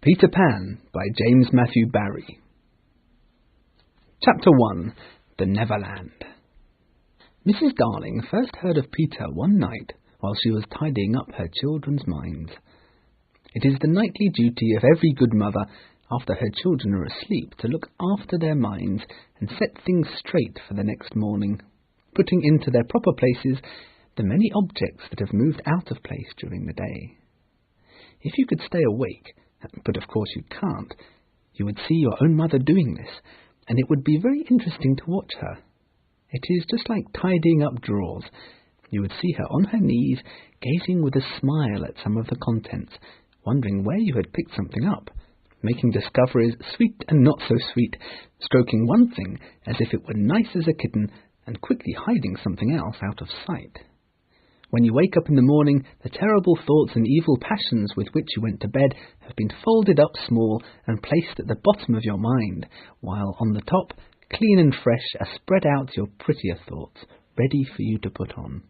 Peter Pan by James Matthew Barrie. Chapter 1. The Neverland. Mrs. Darling first heard of Peter one night while she was tidying up her children's minds. It is the nightly duty of every good mother, after her children are asleep, to look after their minds and set things straight for the next morning, putting into their proper places the many objects that have moved out of place during the day. If you could stay awake, but of course you can't, you would see your own mother doing this, and it would be very interesting to watch her. It is just like tidying up drawers. You would see her on her knees, gazing with a smile at some of the contents, wondering where you had picked something up, making discoveries sweet and not so sweet, stroking one thing as if it were nice as a kitten, and quickly hiding something else out of sight. When you wake up in the morning, the terrible thoughts and evil passions with which you went to bed have been folded up small and placed at the bottom of your mind, while on the top, clean and fresh, are spread out your prettier thoughts, ready for you to put on.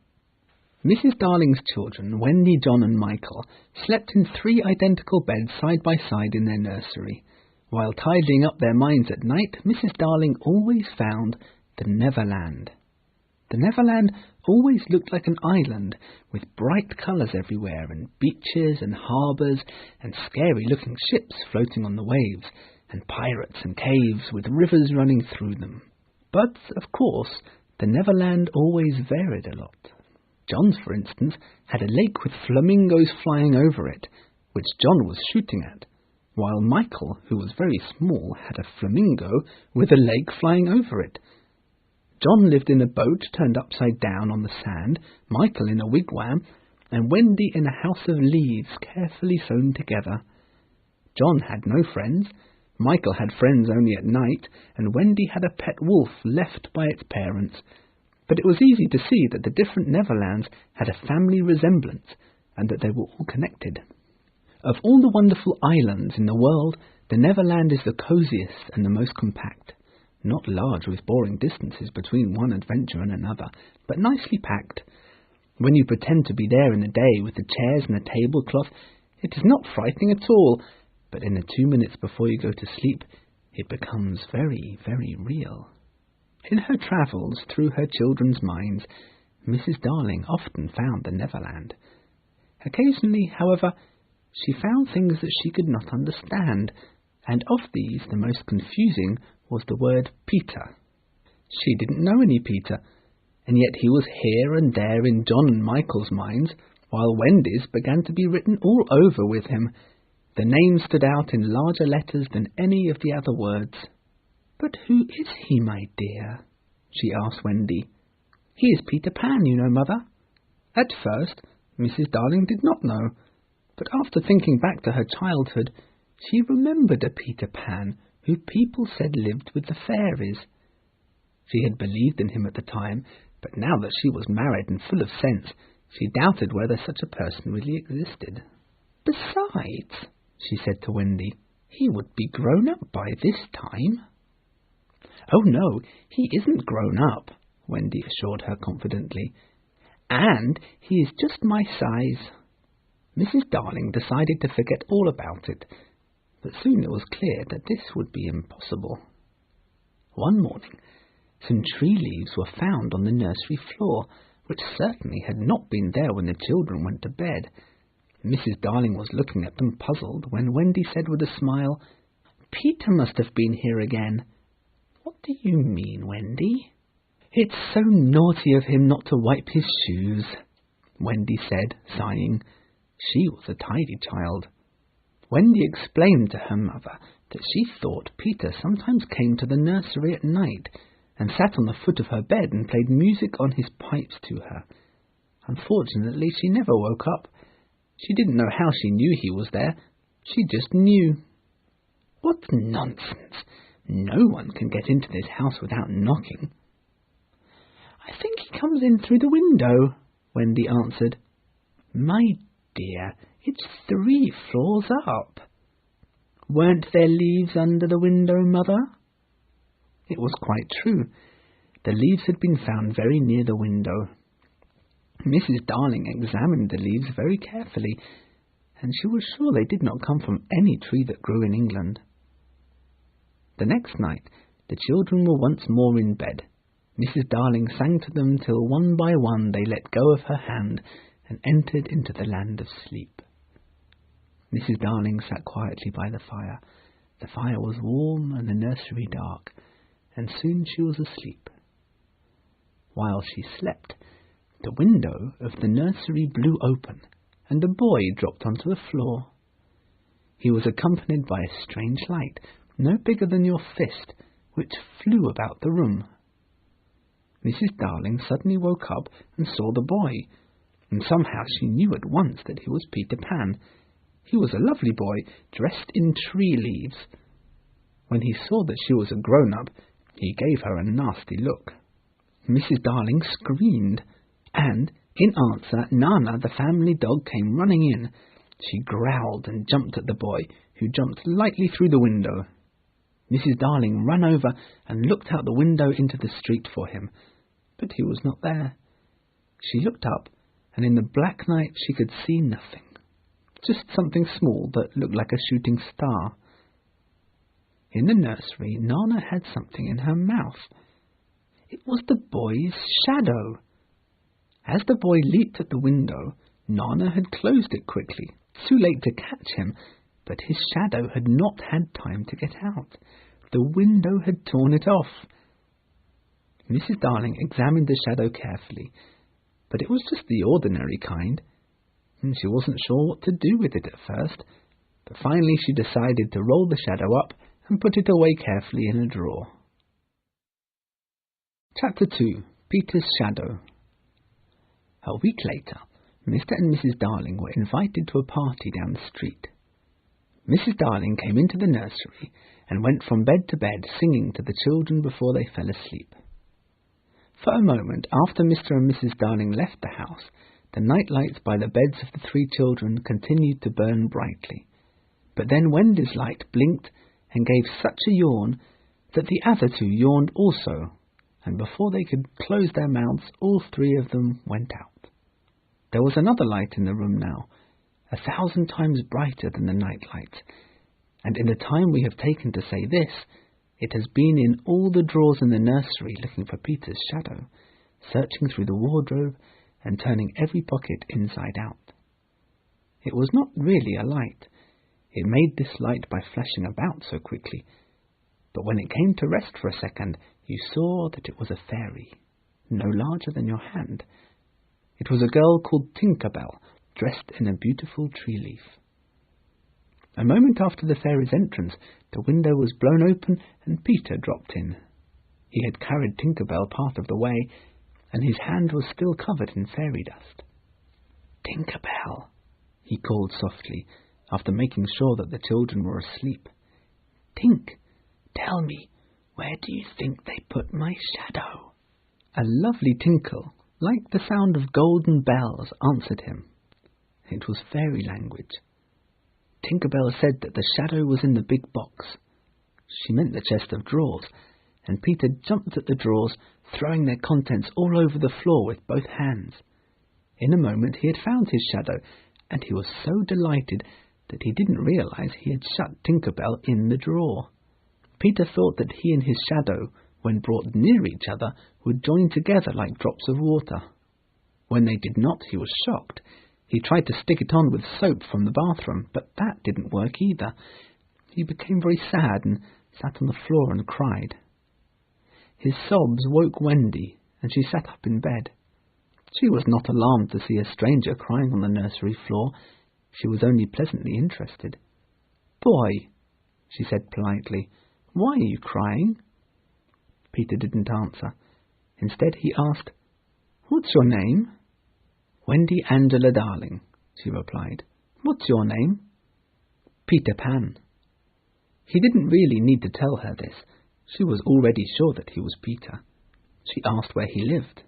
Mrs. Darling's children, Wendy, John and Michael, slept in 3 identical beds side by side in their nursery. While tidying up their minds at night, Mrs. Darling always found the Neverland. The Neverland always looked like an island, with bright colours everywhere, and beaches and harbours, and scary-looking ships floating on the waves, and pirates and caves with rivers running through them. But, of course, the Neverland always varied a lot. John's, for instance, had a lake with flamingos flying over it, which John was shooting at, while Michael, who was very small, had a flamingo with a lake flying over it. John lived in a boat turned upside down on the sand, Michael in a wigwam, and Wendy in a house of leaves carefully sewn together. John had no friends, Michael had friends only at night, and Wendy had a pet wolf left by its parents. But it was easy to see that the different Neverlands had a family resemblance, and that they were all connected. Of all the wonderful islands in the world, the Neverland is the cosiest and the most compact. Not large with boring distances between one adventure and another, but nicely packed. When you pretend to be there in the day with the chairs and the tablecloth, it is not frightening at all, but in the 2 minutes before you go to sleep, it becomes very, very real. In her travels through her children's minds, Mrs. Darling often found the Neverland. Occasionally, however, she found things that she could not understand, and of these the most confusing was the word Peter. She didn't know any Peter, and yet he was here and there in John and Michael's minds, while Wendy's began to be written all over with him. The name stood out in larger letters than any of the other words. "But who is he, my dear?" she asked Wendy. "He is Peter Pan, you know, Mother." At first, Mrs. Darling did not know, but after thinking back to her childhood, she remembered a Peter Pan who people said lived with the fairies. She had believed in him at the time, but now that she was married and full of sense, she doubted whether such a person really existed. "Besides," she said to Wendy, "he would be grown up by this time." "Oh no, he isn't grown up," Wendy assured her confidently. "And he is just my size." Mrs. Darling decided to forget all about it, but soon it was clear that this would be impossible. One morning, some tree leaves were found on the nursery floor, which certainly had not been there when the children went to bed. Mrs. Darling was looking at them puzzled when Wendy said with a smile, "Peter must have been here again." "What do you mean, Wendy?" "It's so naughty of him not to wipe his shoes," Wendy said, sighing. She was a tidy child. Wendy explained to her mother that she thought Peter sometimes came to the nursery at night and sat on the foot of her bed and played music on his pipes to her. Unfortunately, she never woke up. She didn't know how she knew he was there. She just knew. "What nonsense! No one can get into this house without knocking." "I think he comes in through the window," Wendy answered. "My dear, it's 3 floors up." "Weren't there leaves under the window, Mother?" It was quite true. The leaves had been found very near the window. Mrs. Darling examined the leaves very carefully, and she was sure they did not come from any tree that grew in England. The next night the children were once more in bed. Mrs. Darling sang to them till one by one they let go of her hand and entered into the land of sleep. Mrs. Darling sat quietly by the fire. The fire was warm and the nursery dark, and soon she was asleep. While she slept, the window of the nursery blew open, and a boy dropped onto the floor. He was accompanied by a strange light, no bigger than your fist, which flew about the room. Mrs. Darling suddenly woke up and saw the boy, and somehow she knew at once that he was Peter Pan. He was a lovely boy, dressed in tree leaves. When he saw that she was a grown-up, he gave her a nasty look. Mrs. Darling screamed, and, in answer, Nana, the family dog, came running in. She growled and jumped at the boy, who jumped lightly through the window. Mrs. Darling ran over and looked out the window into the street for him, but he was not there. She looked up, and in the black night she could see nothing, just something small that looked like a shooting star. In the nursery, Nana had something in her mouth. It was the boy's shadow. As the boy leaped at the window, Nana had closed it quickly, too late to catch him, but his shadow had not had time to get out. The window had torn it off. Mrs. Darling examined the shadow carefully, but it was just the ordinary kind, and she wasn't sure what to do with it at first, but finally she decided to roll the shadow up and put it away carefully in a drawer. Chapter 2. Peter's Shadow. A week later, Mr. and Mrs. Darling were invited to a party down the street. Mrs. Darling came into the nursery and went from bed to bed singing to the children before they fell asleep. For a moment after Mr. and Mrs. Darling left the house, the night lights by the beds of the 3 children continued to burn brightly. But then Wendy's light blinked and gave such a yawn that the other 2 yawned also, and before they could close their mouths, all 3 of them went out. There was another light in the room now, 1,000 times brighter than the night lights, and in the time we have taken to say this, it has been in all the drawers in the nursery looking for Peter's shadow, searching through the wardrobe and turning every pocket inside out. It was not really a light. It made this light by flashing about so quickly, but when it came to rest for a second, you saw that it was a fairy, no larger than your hand. It was a girl called Tinker Bell, dressed in a beautiful tree leaf. A moment after the fairy's entrance, the window was blown open and Peter dropped in. He had carried Tinker Bell part of the way, and his hand was still covered in fairy dust. "Tinker Bell," he called softly, after making sure that the children were asleep. "Tink, tell me, where do you think they put my shadow?" A lovely tinkle, like the sound of golden bells, answered him. It was fairy language. Tinker Bell said that the shadow was in the big box. She meant the chest of drawers, and Peter jumped at the drawers, throwing their contents all over the floor with both hands. In a moment he had found his shadow, and he was so delighted that he didn't realize he had shut Tinker Bell in the drawer. Peter thought that he and his shadow, when brought near each other, would join together like drops of water. When they did not, he was shocked. He tried to stick it on with soap from the bathroom, but that didn't work either. He became very sad and sat on the floor and cried. His sobs woke Wendy, and she sat up in bed. She was not alarmed to see a stranger crying on the nursery floor. She was only pleasantly interested. "Boy," she said politely, "why are you crying?" Peter didn't answer. Instead he asked, "What's your name?" "Wendy Angela Darling," she replied. "What's your name?" "Peter Pan." He didn't really need to tell her this. She was already sure that he was Peter. She asked where he lived.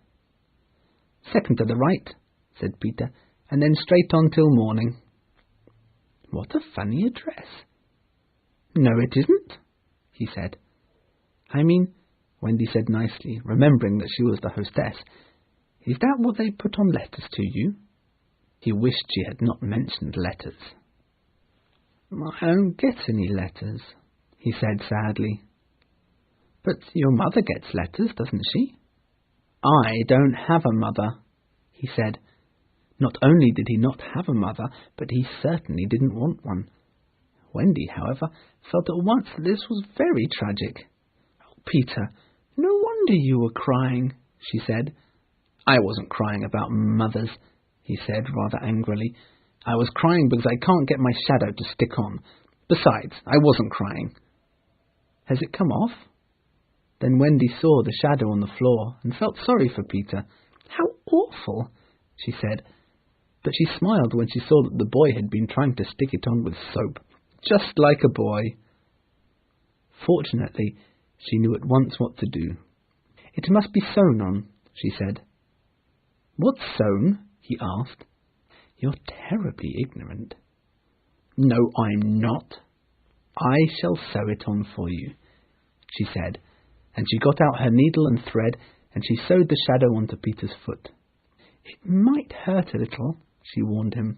"Second to the right," said Peter, "and then straight on till morning." "What a funny address." "No, it isn't," he said. "I mean," Wendy said nicely, remembering that she was the hostess, "is that what they put on letters to you?" He wished she had not mentioned letters. I don't get any letters, he said sadly. But your mother gets letters, doesn't she? I don't have a mother, he said. Not only did he not have a mother, but he certainly didn't want one. Wendy, however, felt at once that this was very tragic. "Oh, Peter, no wonder you were crying," she said. "I wasn't crying about mothers," he said rather angrily. "I was crying because I can't get my shadow to stick on. Besides, I wasn't crying." "Has it come off?" Then Wendy saw the shadow on the floor and felt sorry for Peter. "How awful," she said. But she smiled when she saw that the boy had been trying to stick it on with soap, just like a boy. Fortunately, she knew at once what to do. "It must be sewn on," she said. "What's sewn?" he asked. "You're terribly ignorant." "No, I'm not. I shall sew it on for you," she said, and she got out her needle and thread, and she sewed the shadow onto Peter's foot. "It might hurt a little," she warned him.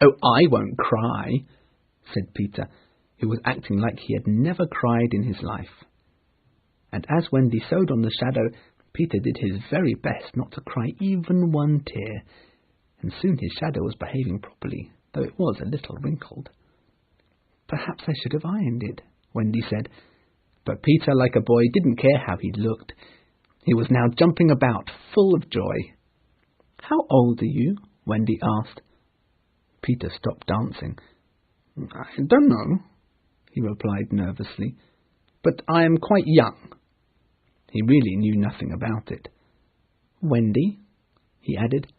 "Oh, I won't cry," said Peter, who was acting like he had never cried in his life. And as Wendy sewed on the shadow, Peter did his very best not to cry even one tear, and soon his shadow was behaving properly, though it was a little wrinkled. "Perhaps I should have ironed it," Wendy said, but Peter, like a boy, didn't care how he looked. He was now jumping about, full of joy. "How old are you?" Wendy asked. Peter stopped dancing. "I don't know," he replied nervously, "but I am quite young." He really knew nothing about it. "Wendy," he added,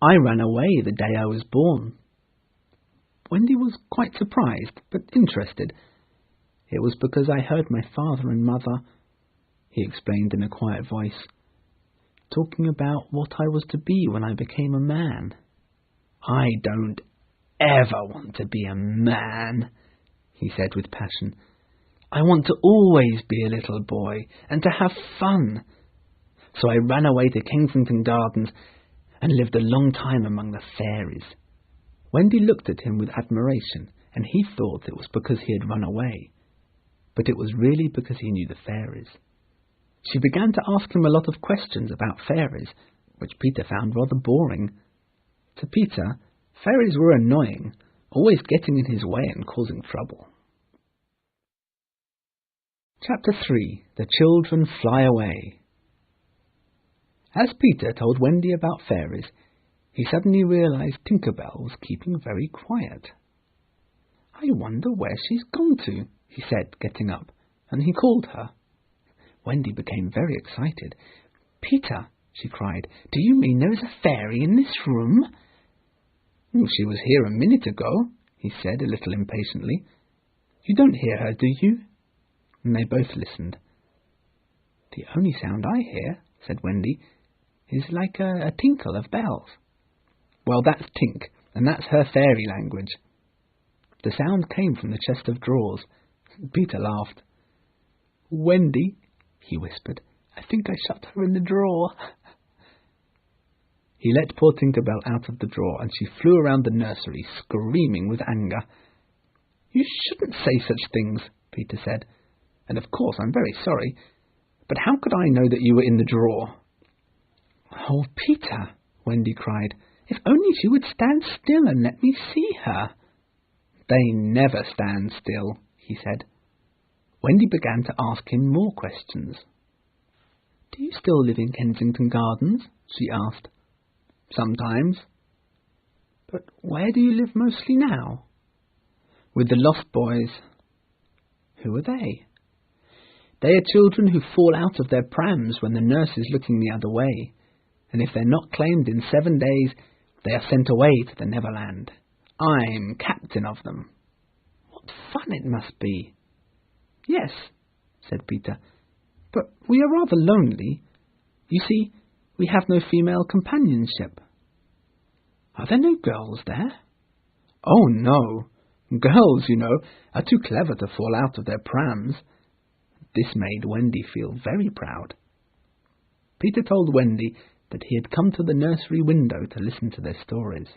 "I ran away the day I was born." Wendy was quite surprised, but interested. "It was because I heard my father and mother," he explained in a quiet voice, "talking about what I was to be when I became a man." "I don't ever want to be a man," he said with passion. "I want to always be a little boy and to have fun. So I ran away to Kensington Gardens and lived a long time among the fairies." Wendy looked at him with admiration, and he thought it was because he had run away. But it was really because he knew the fairies. She began to ask him a lot of questions about fairies, which Peter found rather boring. To Peter, fairies were annoying, always getting in his way and causing trouble. Chapter 3. The Children Fly Away. As Peter told Wendy about fairies, he suddenly realized Tinker Bell was keeping very quiet. "I wonder where she's gone to," he said, getting up, and he called her. Wendy became very excited. "Peter," she cried, "do you mean there is a fairy in this room?" "She was here a minute ago," he said, a little impatiently. "You don't hear her, do you?" And they both listened. "The only sound I hear," said Wendy, "is like a tinkle of bells." "Well, that's Tink, and that's her fairy language." The sound came from the chest of drawers. Peter laughed. "Wendy," he whispered, "I think I shut her in the drawer." He let poor Tinker Bell out of the drawer, and she flew around the nursery, screaming with anger. "You shouldn't say such things," Peter said, "and of course I'm very sorry, but how could I know that you were in the drawer?" "Oh, Peter," Wendy cried, "if only she would stand still and let me see her." "They never stand still," he said. Wendy began to ask him more questions. "Do you still live in Kensington Gardens?" she asked. "Sometimes." "But where do you live mostly now?" "With the Lost Boys." "Who are they?" "They are children who fall out of their prams when the nurse is looking the other way, and if they're not claimed in 7 days, they are sent away to the Neverland. I'm captain of them." "What fun it must be." "Yes," said Peter, "but we are rather lonely. You see, we have no female companionship." "Are there no girls there?" "Oh, no. Girls, you know, are too clever to fall out of their prams." This made Wendy feel very proud. Peter told Wendy that he had come to the nursery window to listen to their stories.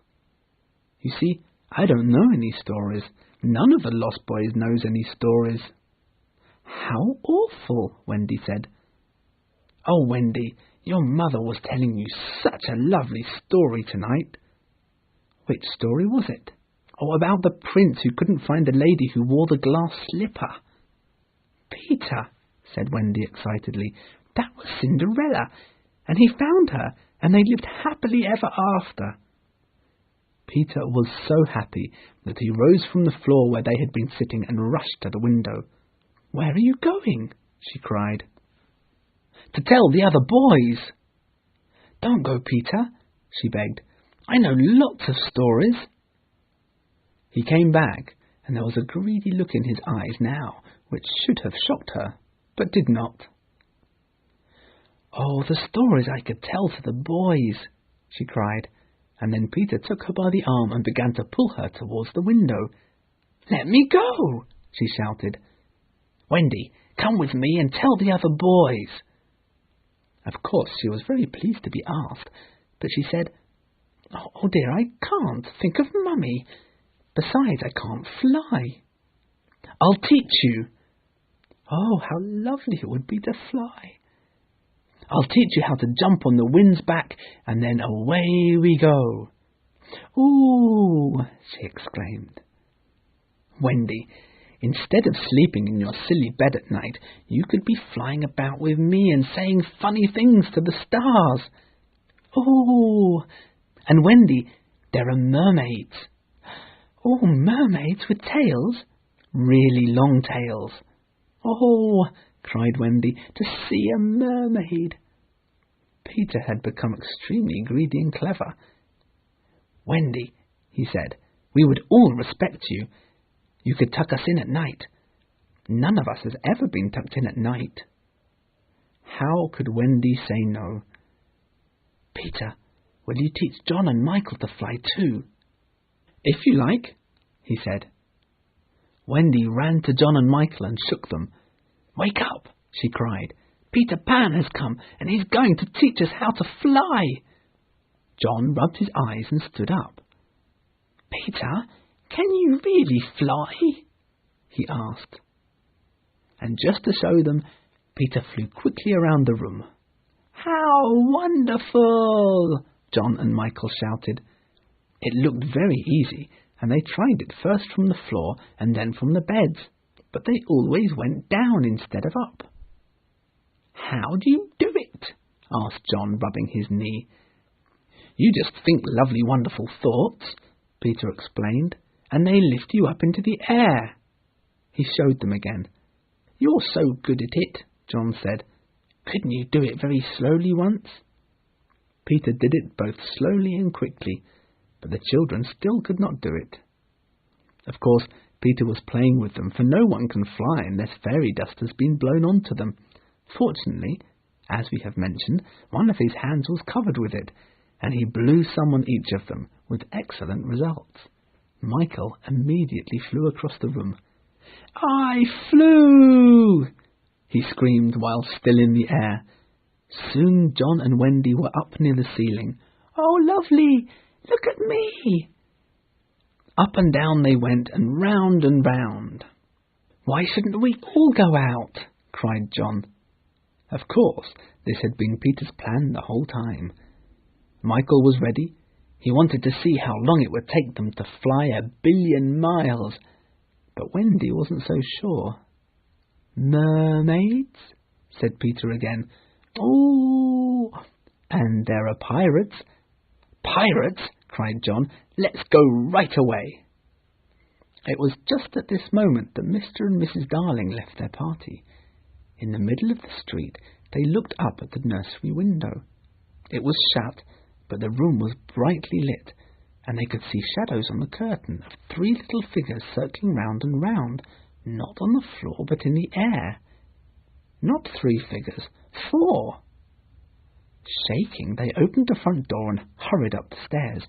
"You see, I don't know any stories. None of the Lost Boys knows any stories. How awful, Wendy said. Oh, Wendy, your mother was telling you such a lovely story tonight. Which story was it? Oh, about the prince who couldn't find the lady who wore the glass slipper. Peter, said Wendy excitedly, that was Cinderella, and he found her, and they lived happily ever after. Peter was so happy that he rose from the floor where they had been sitting and rushed to the window. Where are you going? She cried. To tell the other boys. Don't go, Peter, she begged. I know lots of stories. He came back, and there was a greedy look in his eyes now, which should have shocked her, but did not. Oh, the stories I could tell to the boys, she cried, and then Peter took her by the arm and began to pull her towards the window. Let me go, she shouted. Wendy, come with me and tell the other boys. Of course, she was very pleased to be asked, but she said, Oh dear, I can't think of Mummy. Besides, I can't fly. I'll teach you. Oh, how lovely it would be to fly. I'll teach you how to jump on the wind's back, and then away we go. Ooh, she exclaimed. Wendy, instead of sleeping in your silly bed at night, you could be flying about with me and saying funny things to the stars. Ooh, and Wendy, there are mermaids. Oh, mermaids with tails? Really long tails. Oh, cried Wendy, to see a mermaid. Peter had become extremely greedy and clever. Wendy, he said, we would all respect you. You could tuck us in at night. None of us has ever been tucked in at night. How could Wendy say no? Peter, will you teach John and Michael to fly too? If you like, he said. Wendy ran to John and Michael and shook them. Wake up, she cried. Peter Pan has come, and he's going to teach us how to fly. John rubbed his eyes and stood up. Peter, can you really fly? He asked. And just to show them, Peter flew quickly around the room. How wonderful! John and Michael shouted. It looked very easy, and they tried it first from the floor and then from the beds, but they always went down instead of up. How do you do it? Asked John, rubbing his knee. You just think lovely, wonderful thoughts, Peter explained, and they lift you up into the air. He showed them again. You're so good at it, John said. Couldn't you do it very slowly once? Peter did it both slowly and quickly, but the children still could not do it. Of course, Peter was playing with them, for no one can fly unless fairy dust has been blown onto them. Fortunately, as we have mentioned, one of his hands was covered with it, and he blew some on each of them, with excellent results. Michael immediately flew across the room. I flew! He screamed while still in the air. Soon John and Wendy were up near the ceiling. Oh, lovely! Look at me! Up and down they went, and round and round. Why shouldn't we all go out? Cried John. Of course, this had been Peter's plan the whole time. Michael was ready. He wanted to see how long it would take them to fly 1 billion miles. But Wendy wasn't so sure. Mermaids? Said Peter again. Oh, and there are pirates. Pirates? Cried John. Let's go right away. It was just at this moment that Mr. and Mrs. Darling left their party. In the middle of the street, they looked up at the nursery window. It was shut, but the room was brightly lit, and they could see shadows on the curtain of 3 little figures circling round and round, not on the floor but in the air. Not 3 figures, 4. Shaking, they opened the front door and hurried up the stairs.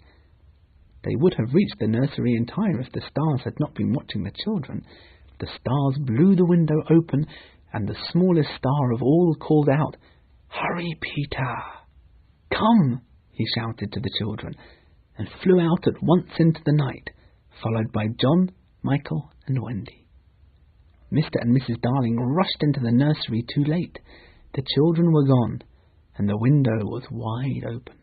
They would have reached the nursery in time if the stars had not been watching the children. The stars blew the window open, and the smallest star of all called out, Hurry, Peter! Come, he shouted to the children, and flew out at once into the night, followed by John, Michael and Wendy. Mr. and Mrs. Darling rushed into the nursery too late. The children were gone, and the window was wide open.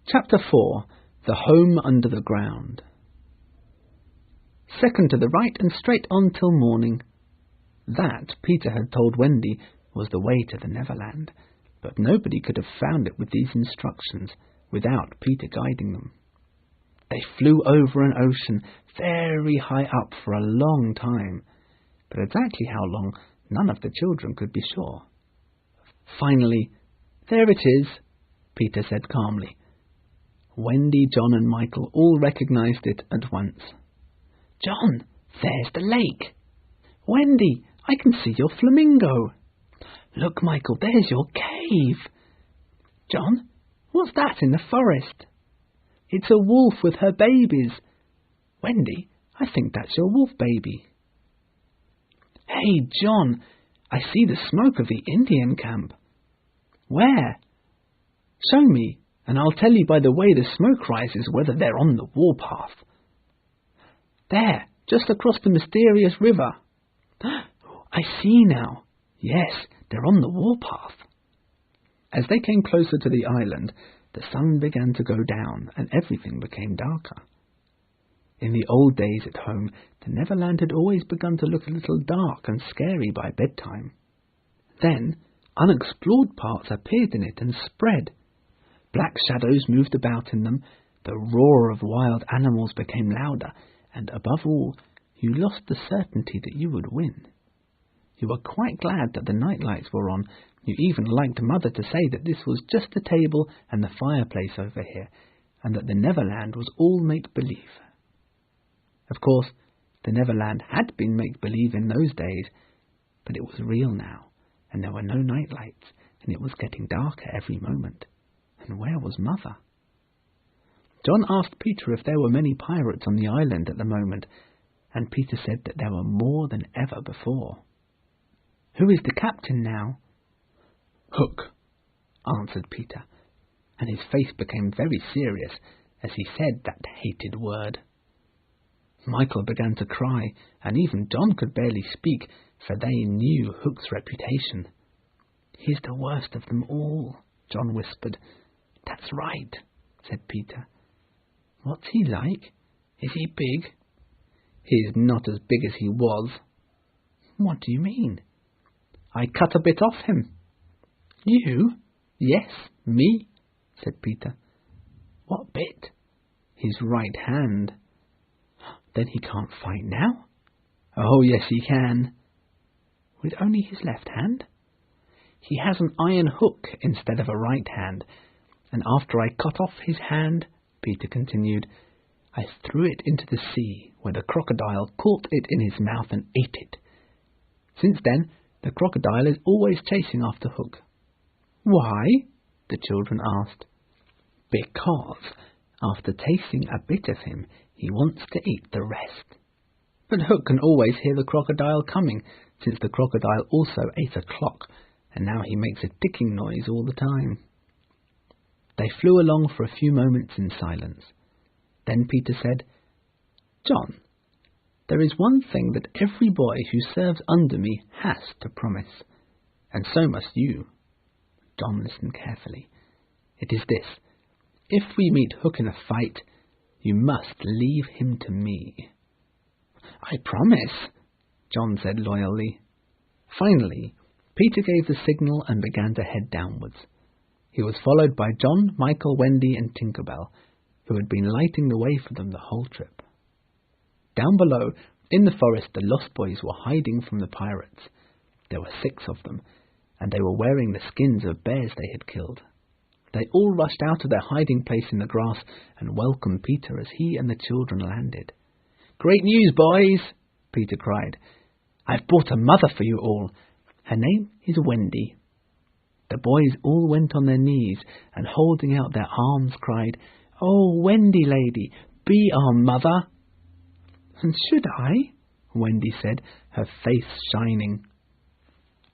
Chapter 4. The Home Under the Ground. Second to the right and straight on till morning. That, Peter had told Wendy, was the way to the Neverland, but nobody could have found it with these instructions without Peter guiding them. They flew over an ocean very high up for a long time, but exactly how long none of the children could be sure. Finally, "There it is," Peter said calmly. Wendy, John and Michael all recognized it at once. "John, there's the lake. Wendy, I can see your flamingo. Look, Michael, there's your cave. John, what's that in the forest? It's a wolf with her babies. Wendy, I think that's your wolf baby. Hey, John, I see the smoke of the Indian camp. Where? Show me, and I'll tell you by the way the smoke rises whether they're on the warpath. There, just across the mysterious river. I see now. Yes, they're on the warpath." As they came closer to the island, the sun began to go down and everything became darker. In the old days at home, the Neverland had always begun to look a little dark and scary by bedtime. Then, unexplored parts appeared in it and spread. Black shadows moved about in them, the roar of wild animals became louder, and above all, you lost the certainty that you would win. You were quite glad that the night lights were on. You even liked Mother to say that this was just a table and the fireplace over here, and that the Neverland was all make-believe. Of course, the Neverland had been make-believe in those days, but it was real now, and there were no night lights, and it was getting darker every moment. And where was Mother? John asked Peter if there were many pirates on the island at the moment, and Peter said that there were more than ever before. "Who is the captain now?" "Hook," answered Peter, and his face became very serious as he said that hated word. Michael began to cry, and even John could barely speak, for they knew Hook's reputation. "He's the worst of them all," John whispered. "That's right," said Peter. "What's he like? Is he big?" "He's not as big as he was." "What do you mean?" "I cut a bit off him." "You?" "Yes, me," said Peter. "What bit?" "His right hand." "Then he can't fight now?" "Oh, yes, he can." "With only his left hand?" "He has an iron hook instead of a right hand, and after I cut off his hand," Peter continued, "I threw it into the sea, where the crocodile caught it in his mouth and ate it. Since then, the crocodile is always chasing after Hook." "Why?" the children asked. "Because, after tasting a bit of him, he wants to eat the rest." But Hook can always hear the crocodile coming, since the crocodile also ate a clock, and now he makes a ticking noise all the time. They flew along for a few moments in silence. Then Peter said, "John, there is one thing that every boy who serves under me has to promise, and so must you." John listened carefully. "It is this: if we meet Hook in a fight, you must leave him to me." "I promise," John said loyally. Finally, Peter gave the signal and began to head downwards. He was followed by John, Michael, Wendy and Tinker Bell, who had been lighting the way for them the whole trip. Down below, in the forest, the Lost Boys were hiding from the pirates. There were 6 of them, and they were wearing the skins of bears they had killed. They all rushed out of their hiding place in the grass and welcomed Peter as he and the children landed. "Great news, boys!" Peter cried. "I've brought a mother for you all. Her name is Wendy." The boys all went on their knees and, holding out their arms, cried, "Oh, Wendy lady, be our mother." "And should I?" Wendy said, her face shining.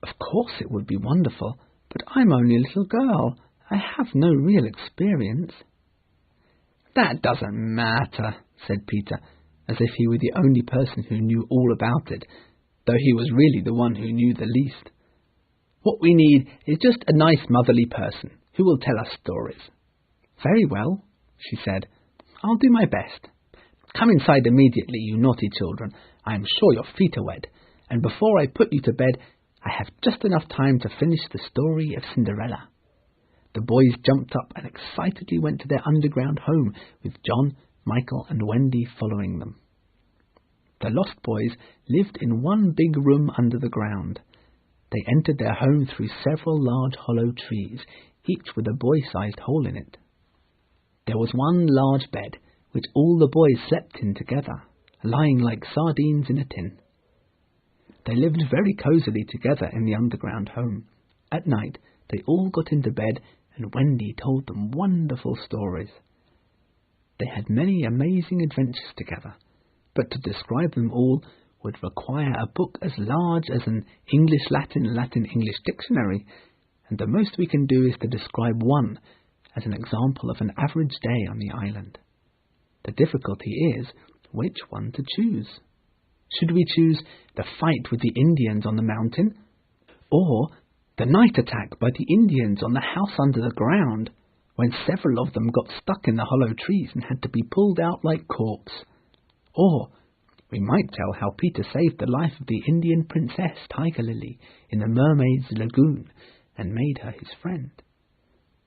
"Of course it would be wonderful, but I'm only a little girl. I have no real experience." "That doesn't matter," said Peter, as if he were the only person who knew all about it, though he was really the one who knew the least. "What we need is just a nice motherly person who will tell us stories." "Very well," she said. "I'll do my best. Come inside immediately, you naughty children. I am sure your feet are wet, and before I put you to bed, I have just enough time to finish the story of Cinderella." The boys jumped up and excitedly went to their underground home, with John, Michael, and Wendy following them. The Lost Boys lived in one big room under the ground. They entered their home through several large hollow trees, each with a boy-sized hole in it. There was one large bed, which all the boys slept in together, lying like sardines in a tin. They lived very cosily together in the underground home. At night, they all got into bed, and Wendy told them wonderful stories. They had many amazing adventures together, but to describe them all would require a book as large as an English-Latin, Latin-English dictionary, and the most we can do is to describe one as an example of an average day on the island. The difficulty is which one to choose. Should we choose the fight with the Indians on the mountain, or the night attack by the Indians on the house under the ground, when several of them got stuck in the hollow trees and had to be pulled out like corks? Or we might tell how Peter saved the life of the Indian princess Tiger Lily in the mermaid's lagoon and made her his friend.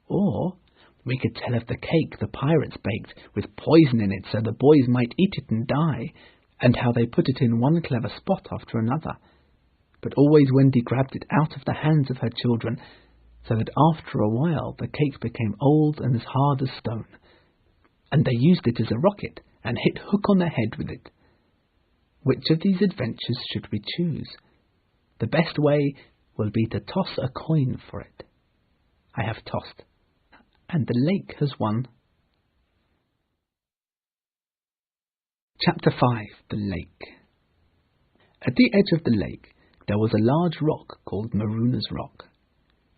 Or we could tell of the cake the pirates baked with poison in it so the boys might eat it and die, and how they put it in one clever spot after another. But always Wendy grabbed it out of the hands of her children, so that after a while the cake became old and as hard as stone, and they used it as a rocket and hit Hook on the head with it. Which of these adventures should we choose? The best way will be to toss a coin for it. I have tossed, and the lake has won. Chapter 5. The Lake. At the edge of the lake there was a large rock called Maruna's Rock.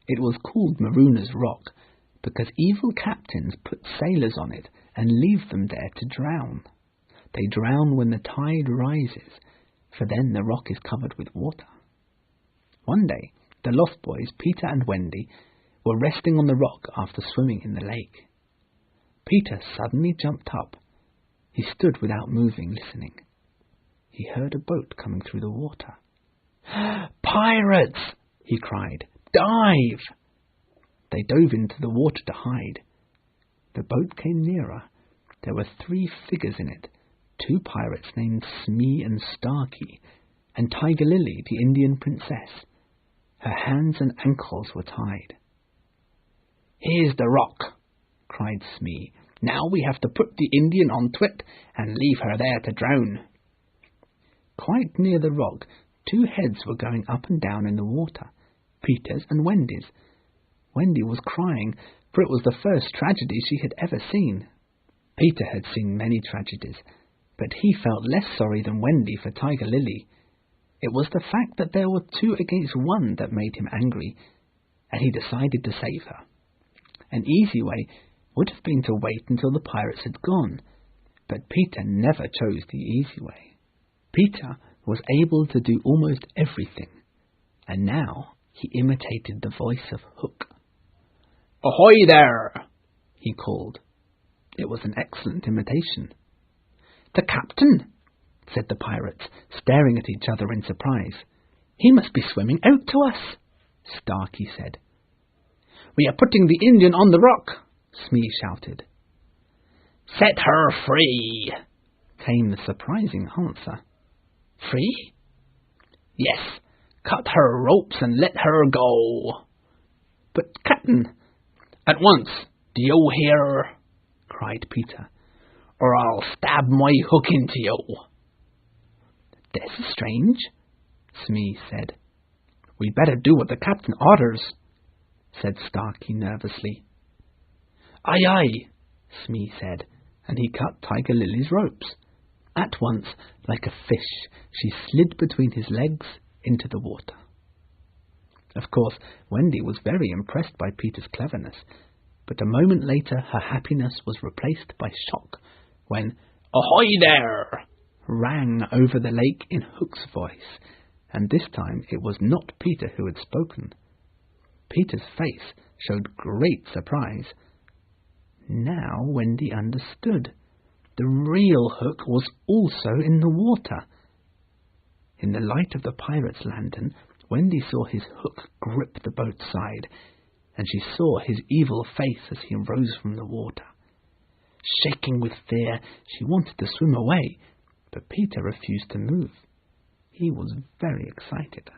It was called Maruna's Rock because evil captains put sailors on it and leave them there to drown. They drown when the tide rises, for then the rock is covered with water. One day, the Lost Boys, Peter and Wendy, were resting on the rock after swimming in the lake. Peter suddenly jumped up. He stood without moving, listening. He heard a boat coming through the water. "Pirates!" he cried. "Dive!" They dove into the water to hide. The boat came nearer. There were 3 figures in it, 2 pirates named Smee and Starkey, and Tiger Lily, the Indian princess. Her hands and ankles were tied. "Here's the rock," cried Smee. "Now we have to put the Indian onto it and leave her there to drown." Quite near the rock, 2 heads were going up and down in the water, Peter's and Wendy's. Wendy was crying, for it was the first tragedy she had ever seen. Peter had seen many tragedies, but he felt less sorry than Wendy for Tiger Lily. It was the fact that there were 2 against 1 that made him angry, and he decided to save her. An easy way would have been to wait until the pirates had gone, but Peter never chose the easy way. Peter was able to do almost everything, and now he imitated the voice of Hook. "Ahoy there!" he called. It was an excellent imitation. "The captain," said the pirates, staring at each other in surprise. "He must be swimming out to us," Starkey said. "We are putting the Indian on the rock," Smee shouted. "Set her free," came the surprising answer. "Free?" "Yes, cut her ropes and let her go." "But, Captain—" "At once, do you hear?" cried Peter, "or I'll stab my hook into you." "This is strange," Smee said. "We'd better do what the captain orders," said Starkey nervously. "Aye, aye," Smee said, and he cut Tiger Lily's ropes. At once, like a fish, she slid between his legs into the water. Of course, Wendy was very impressed by Peter's cleverness, But a moment later her happiness was replaced by shock when "Ahoy there!" rang over the lake in Hook's voice, and this time it was not Peter who had spoken. Peter's face showed great surprise. Now Wendy understood. The real Hook was also in the water. In the light of the pirate's lantern, Wendy saw his hook grip the boat's side, and she saw his evil face as he rose from the water. Shaking with fear, she wanted to swim away, but Peter refused to move. He was very excited.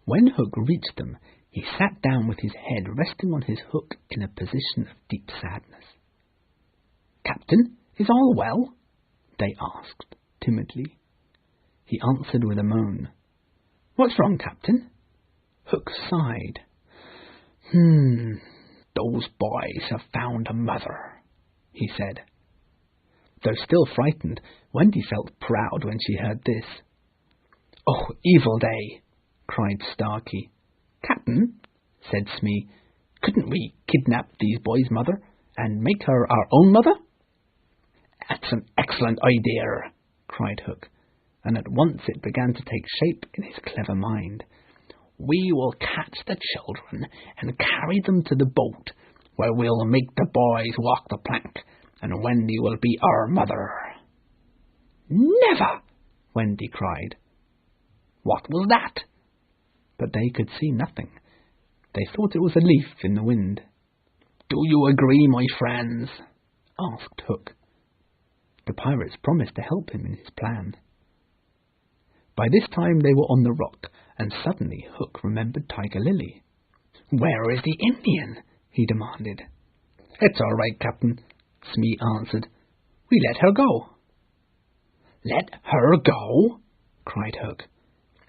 When Hook reached them, he sat down with his head resting on his hook in a position of deep sadness. "Captain, is all well?" they asked timidly. He answered with a moan. "What's wrong, Captain?" Hook sighed. Those boys have found a mother," he said. Though still frightened, Wendy felt proud when she heard this. "Oh, evil day!" cried Starkey. "Captain," said Smee, "couldn't we kidnap these boys' mother and make her our own mother?" "That's an excellent idea," cried Hook, and at once it began to take shape in his clever mind. "We will catch the children and carry them to the boat, where we'll make the boys walk the plank, and Wendy will be our mother." "Never!" Wendy cried. "What was that?" But they could see nothing. They thought it was a leaf in the wind. "Do you agree, my friends?" asked Hook. The pirates promised to help him in his plan. By this time they were on the rock, and suddenly Hook remembered Tiger Lily. "Where is the Indian?" he demanded. "It's all right, Captain," Smee answered. "We let her go." "Let her go?" cried Hook.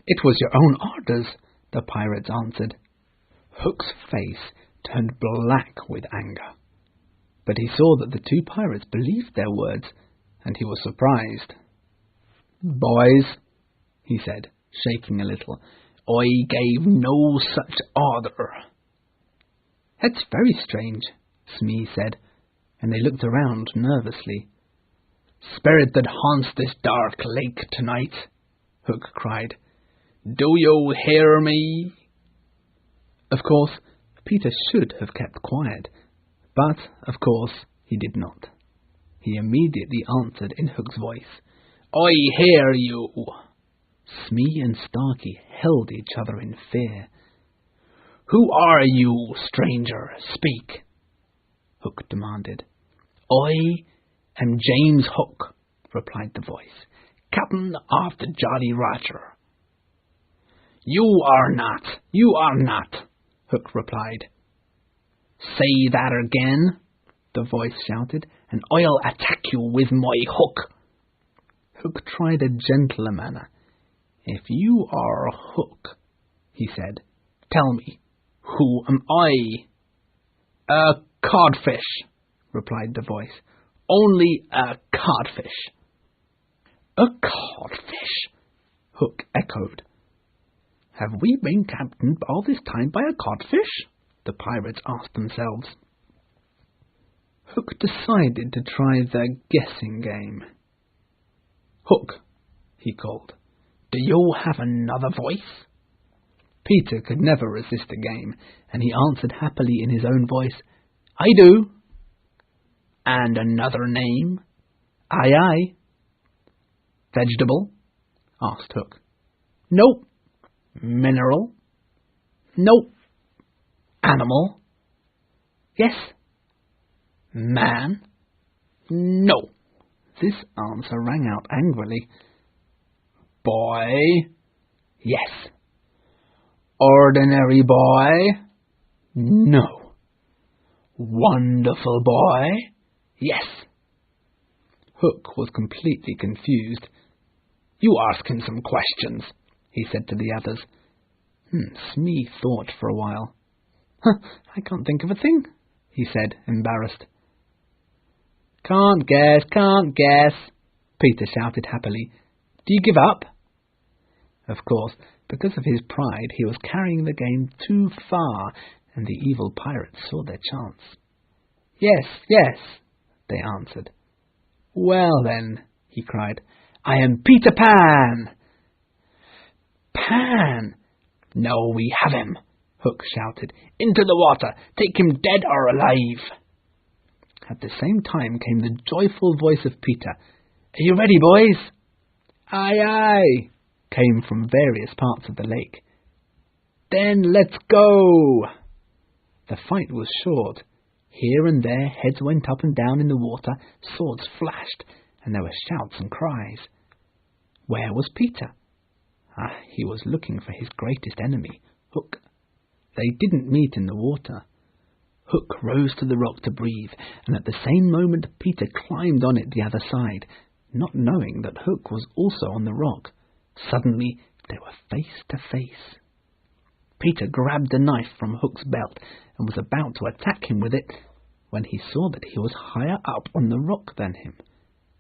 "It was your own orders," the pirates answered. Hook's face turned black with anger, but he saw that the two pirates believed their words, and he was surprised. "Boys," he said, shaking a little, "I gave no such order." "That's very strange," Smee said, and they looked around nervously. "Spirit that haunts this dark lake tonight," Hook cried, "do you hear me?" Of course, Peter should have kept quiet, but, of course, he did not. He immediately answered in Hook's voice, "I hear you." Smee and Starkey held each other in fear. "Who are you, stranger? Speak," Hook demanded. "I am James Hook," replied the voice, "captain of the Jolly Roger." "You are not," Hook replied. "Say that again," the voice shouted, "and I'll attack you with my hook." Hook tried a gentler manner. "If you are a Hook," he said, "tell me, who am I?" "A codfish," replied the voice. "Only a codfish." "A codfish?" Hook echoed. "Have we been captained all this time by a codfish?" the pirates asked themselves. Hook decided to try the guessing game. "Hook," he called, "do you have another voice?" Peter could never resist a game, and he answered happily in his own voice, "I do." "And another name?" "Aye, aye." "Vegetable?" asked Hook. "Nope." "Mineral?" "Nope." "Animal?" "Yes." "Man?" "No." This answer rang out angrily. "Boy?" "Yes." "Ordinary boy?" "No." "Wonderful boy?" "Yes." Hook was completely confused. "You ask him some questions," he said to the others. Smee thought for a while. "I can't think of a thing," he said, embarrassed. Can't guess," Peter shouted happily. "Do you give up?" Of course, because of his pride, he was carrying the game too far, and the evil pirates saw their chance. Yes, yes, they answered. Well then, he cried, I am Peter Pan! Pan! No, we have him, Hook shouted. Into the water! Take him dead or alive! At the same time came the joyful voice of Peter. Are you ready, boys? Aye, aye, came from various parts of the lake. Then let's go! The fight was short. Here and there heads went up and down in the water, swords flashed, and there were shouts and cries. Where was Peter? He was looking for his greatest enemy, Hook. They didn't meet in the water. Hook rose to the rock to breathe, and at the same moment Peter climbed on it the other side, not knowing that Hook was also on the rock. Suddenly they were face to face. Peter grabbed a knife from Hook's belt and was about to attack him with it when he saw that he was higher up on the rock than him.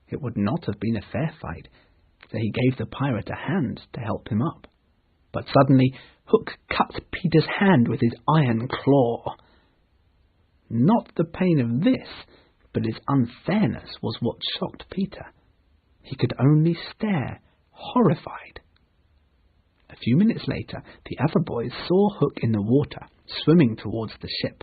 It would not have been a fair fight, so he gave the pirate a hand to help him up. But suddenly Hook cut Peter's hand with his iron claw. Not the pain of this, but his unfairness was what shocked Peter. He could only stare, horrified. A few minutes later, the other boys saw Hook in the water, swimming towards the ship.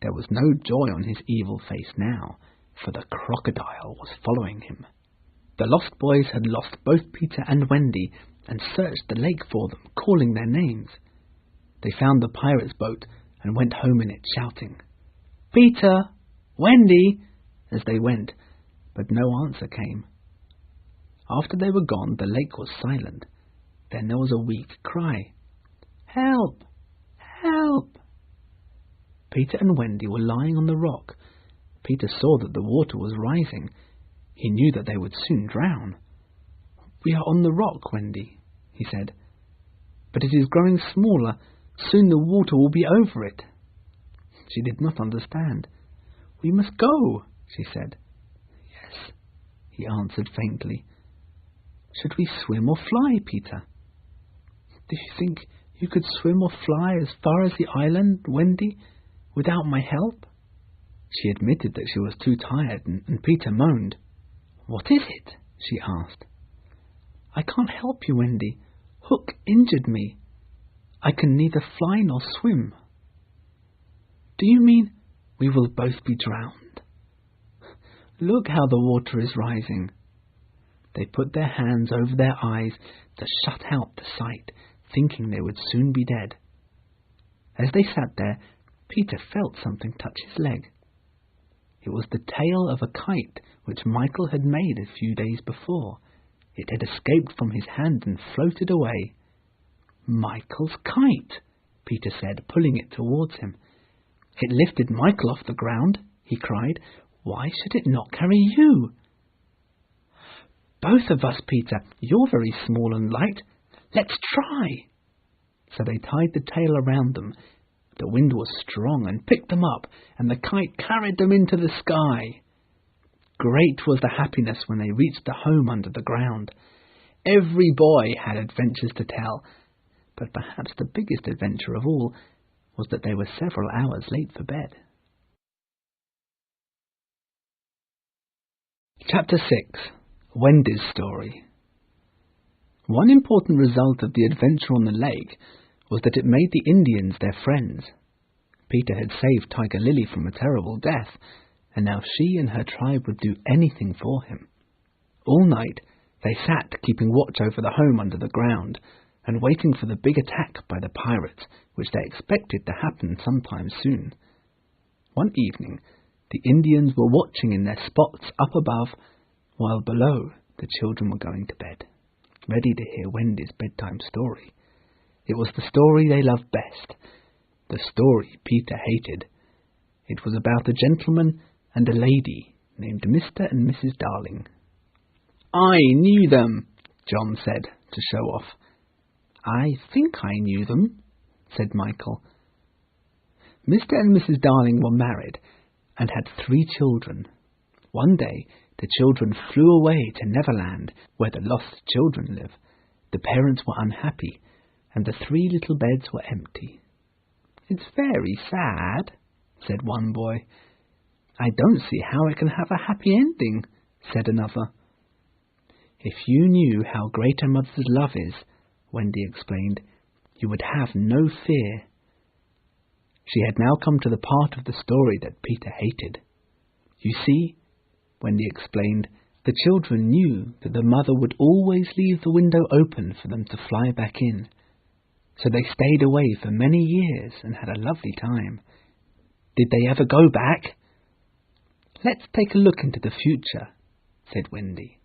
There was no joy on his evil face now, for the crocodile was following him. The lost boys had lost both Peter and Wendy, and searched the lake for them, calling their names. They found the pirate's boat, and went home in it, shouting, Peter! Wendy! As they went, but no answer came. After they were gone, the lake was silent. Then there was a weak cry. Help! Help! Peter and Wendy were lying on the rock. Peter saw that the water was rising. He knew that they would soon drown. We are on the rock, Wendy, he said. But it is growing smaller. Soon the water will be over it. She did not understand. We must go, she said. Yes, he answered faintly. Should we swim or fly, Peter? Do you think you could swim or fly as far as the island, Wendy, without my help? She admitted that she was too tired, and Peter moaned. What is it? She asked. I can't help you, Wendy. Hook injured me. I can neither fly nor swim. Do you mean we will both be drowned? Look how the water is rising. They put their hands over their eyes to shut out the sight, thinking they would soon be dead. As they sat there, Peter felt something touch his leg. It was the tail of a kite which Michael had made a few days before. It had escaped from his hand and floated away. Michael's kite, Peter said, pulling it towards him. It lifted Michael off the ground, he cried. Why should it not carry you? Both of us, Peter. You're very small and light. Let's try. So they tied the tail around them. The wind was strong and picked them up, and the kite carried them into the sky. Great was the happiness when they reached the home under the ground. Every boy had adventures to tell, but perhaps the biggest adventure of all was that they were several hours late for bed. Chapter 6. Wendy's Story. One important result of the adventure on the lake was that it made the Indians their friends. Peter had saved Tiger Lily from a terrible death, and now she and her tribe would do anything for him. All night they sat keeping watch over the home under the ground, and waiting for the big attack by the pirates, which they expected to happen sometime soon. One evening, the Indians were watching in their spots up above, while below the children were going to bed, ready to hear Wendy's bedtime story. It was the story they loved best, the story Peter hated. It was about a gentleman and a lady named Mr. and Mrs. Darling. I knew them, John said to show off. I think I knew them, said Michael. Mr. and Mrs. Darling were married and had 3 children. One day the children flew away to Neverland, where the lost children live. The parents were unhappy, and the 3 little beds were empty. It's very sad, said one boy. "I don't see how it can have a happy ending," said another. "If you knew how great a mother's love is," Wendy explained, "you would have no fear." She had now come to the part of the story that Peter hated. "You see," Wendy explained, "the children knew that the mother would always leave the window open for them to fly back in. So they stayed away for many years and had a lovely time. Did they ever go back?" "Let's take a look into the future," said Wendy.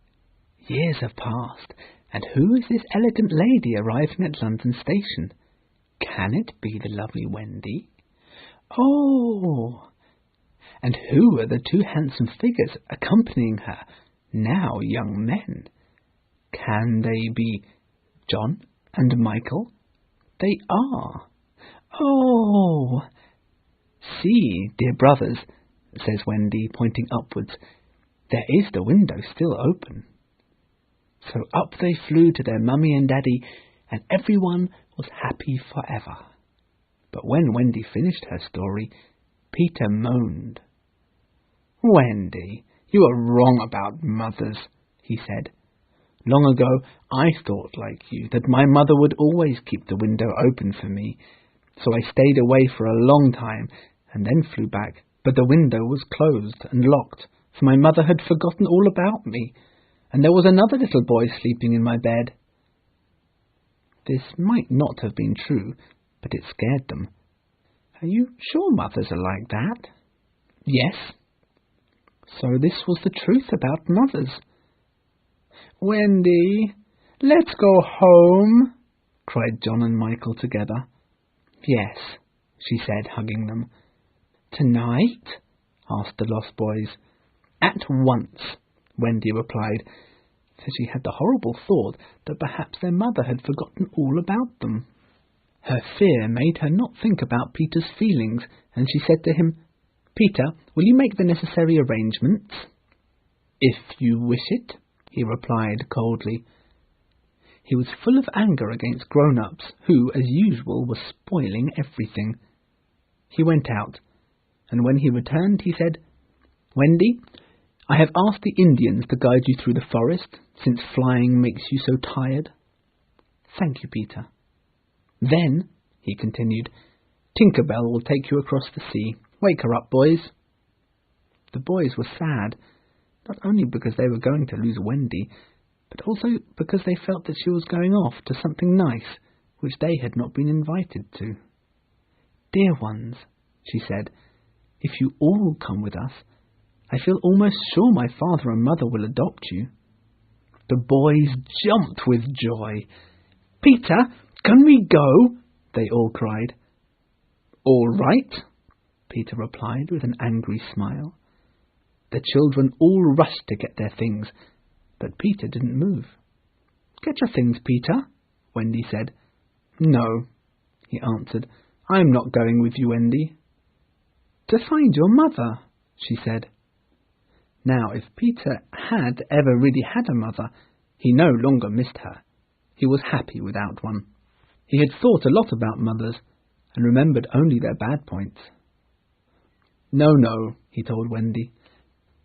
"Years have passed, and who is this elegant lady arriving at London Station? Can it be the lovely Wendy? Oh! And who are the two handsome figures accompanying her, now young men? Can they be John and Michael? They are. Oh! See, dear brothers," says Wendy, pointing upwards, "there is the window still open." So up they flew to their mummy and daddy, and everyone was happy forever. But when Wendy finished her story, Peter moaned. "Wendy, you are wrong about mothers," he said. "Long ago I thought like you, that my mother would always keep the window open for me. So I stayed away for a long time, and then flew back, but the window was closed and locked, for my mother had forgotten all about me, and there was another little boy sleeping in my bed." This might not have been true, but it scared them. "Are you sure mothers are like that?" "Yes." So this was the truth about mothers. "Wendy, let's go home," cried John and Michael together. "Yes," she said, hugging them. "Tonight?" asked the lost boys. "At once," Wendy replied, for she had the horrible thought that perhaps their mother had forgotten all about them. Her fear made her not think about Peter's feelings, and she said to him, "Peter, will you make the necessary arrangements?" "If you wish it," he replied coldly. He was full of anger against grown-ups, who, as usual, were spoiling everything. He went out, and when he returned, he said, "Wendy, I have asked the Indians to guide you through the forest, since flying makes you so tired." "Thank you, Peter." "Then," he continued, "Tinker Bell will take you across the sea. Wake her up, boys." The boys were sad, not only because they were going to lose Wendy, but also because they felt that she was going off to something nice, which they had not been invited to. "Dear ones," she said, "if you all come with us, I feel almost sure my father and mother will adopt you." The boys jumped with joy. "Peter, can we go?" they all cried. "All right," Peter replied with an angry smile. The children all rushed to get their things, but Peter didn't move. "Get your things, Peter," Wendy said. "No," he answered, "I'm not going with you, Wendy." "To find your mother," she said. Now, if Peter had ever really had a mother, he no longer missed her. He was happy without one. He had thought a lot about mothers, and remembered only their bad points. No, he told Wendy.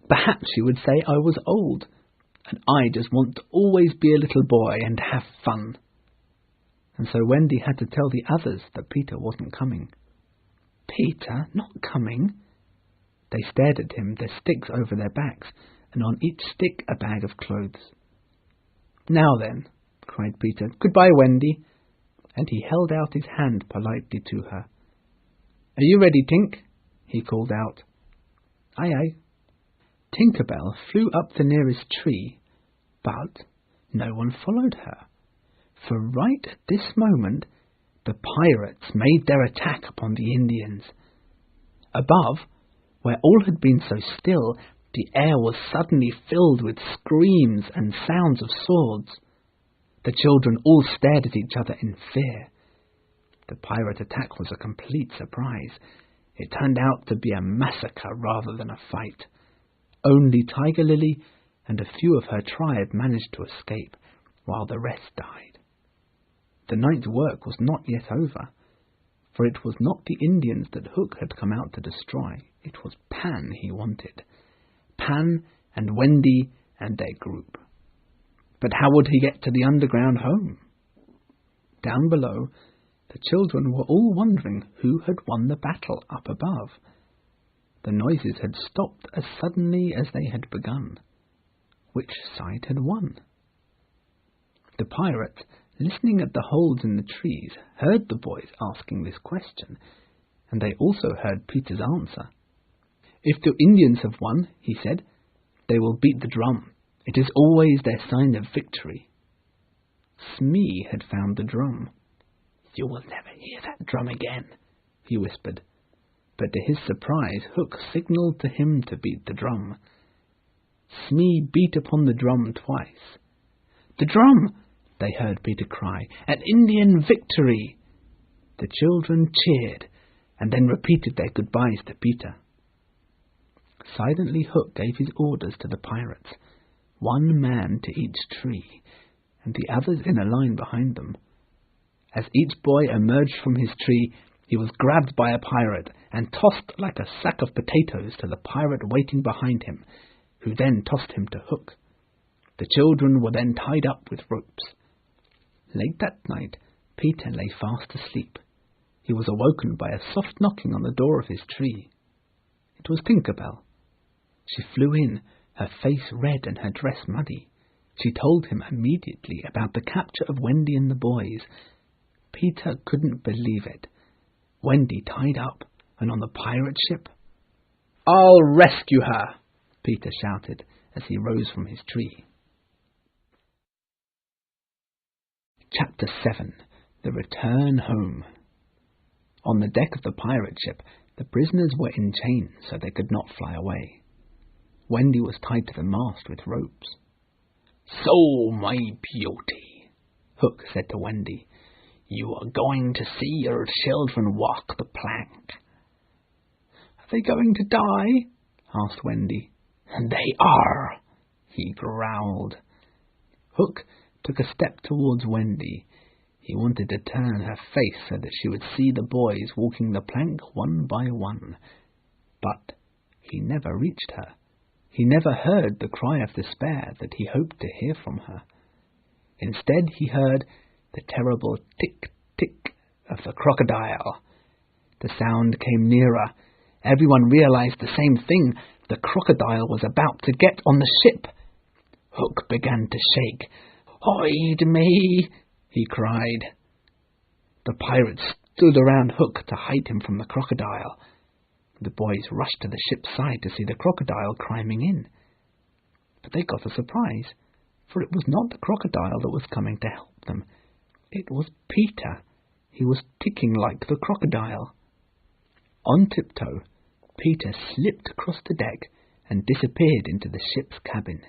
Perhaps she would say I was old, and I just want to always be a little boy and have fun. And so Wendy had to tell the others that Peter wasn't coming. "Peter not coming?" They stared at him, their sticks over their backs, and on each stick a bag of clothes. "Now then," cried Peter, "goodbye, Wendy," and he held out his hand politely to her. "Are you ready, Tink?" he called out. "Aye, aye." Tinker Bell flew up the nearest tree, but no one followed her, for right at this moment the pirates made their attack upon the Indians. Above, where all had been so still, the air was suddenly filled with screams and sounds of swords. The children all stared at each other in fear. The pirate attack was a complete surprise. It turned out to be a massacre rather than a fight. Only Tiger Lily and a few of her tribe managed to escape, while the rest died. The night's work was not yet over. For it was not the Indians that Hook had come out to destroy. It was Pan he wanted. Pan and Wendy and their group. But how would he get to the underground home? Down below, the children were all wondering who had won the battle up above. The noises had stopped as suddenly as they had begun. Which side had won? The pirates, listening at the holes in the trees, heard the boys asking this question, and they also heard Peter's answer. "If the Indians have won," he said, "they will beat the drum. It is always their sign of victory." Smee had found the drum. "You will never hear that drum again," he whispered. But to his surprise, Hook signalled to him to beat the drum. Smee beat upon the drum twice. "The drum!" they heard Peter cry. "An Indian victory!" The children cheered, and then repeated their goodbyes to Peter. Silently Hook gave his orders to the pirates, 1 man to each tree, and the others in a line behind them. As each boy emerged from his tree, he was grabbed by a pirate and tossed like a sack of potatoes to the pirate waiting behind him, who then tossed him to Hook. The children were then tied up with ropes. Late that night, Peter lay fast asleep. He was awoken by a soft knocking on the door of his tree. It was Tinker Bell. She flew in, her face red and her dress muddy. She told him immediately about the capture of Wendy and the boys. Peter couldn't believe it. Wendy tied up and on the pirate ship. "I'll rescue her," Peter shouted as he rose from his tree. Chapter 7. The Return Home. On the deck of the pirate ship, the prisoners were in chains so they could not fly away. Wendy was tied to the mast with ropes. "So, my beauty," Hook said to Wendy, "you are going to see your children walk the plank." "Are they going to die?" asked Wendy. "They are," he growled. Hook took a step towards Wendy. He wanted to turn her face so that she would see the boys walking the plank one by one. But he never reached her. He never heard the cry of despair that he hoped to hear from her. Instead, he heard the terrible tick-tick of the crocodile. The sound came nearer. Everyone realized the same thing. The crocodile was about to get on the ship. Hook began to shake. "Hide me!" he cried. The pirates stood around Hook to hide him from the crocodile. The boys rushed to the ship's side to see the crocodile climbing in. But they got a surprise, for it was not the crocodile that was coming to help them. It was Peter. He was ticking like the crocodile. On tiptoe, Peter slipped across the deck and disappeared into the ship's cabin.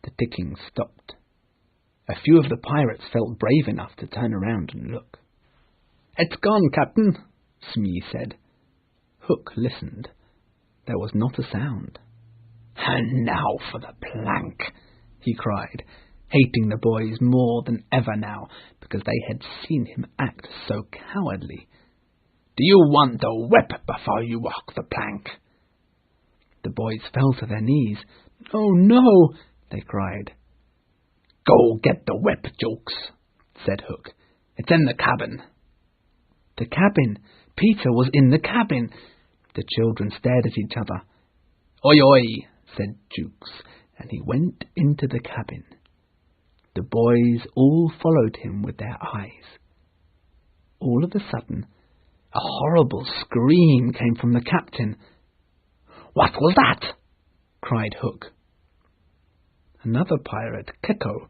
The ticking stopped. A few of the pirates felt brave enough to turn around and look. "It's gone, Captain," Smee said. Hook listened. There was not a sound. "And now for the plank," he cried, hating the boys more than ever now because they had seen him act so cowardly. "Do you want the whip before you walk the plank?" The boys fell to their knees. "Oh, no!" they cried. "Go get the whip, Jukes," said Hook. "It's in the cabin." The cabin! Peter was in the cabin! The children stared at each other. "Oi, oi," said Jukes, and he went into the cabin. The boys all followed him with their eyes. All of a sudden, a horrible scream came from the captain. "What was that?" cried Hook. Another pirate, Keko,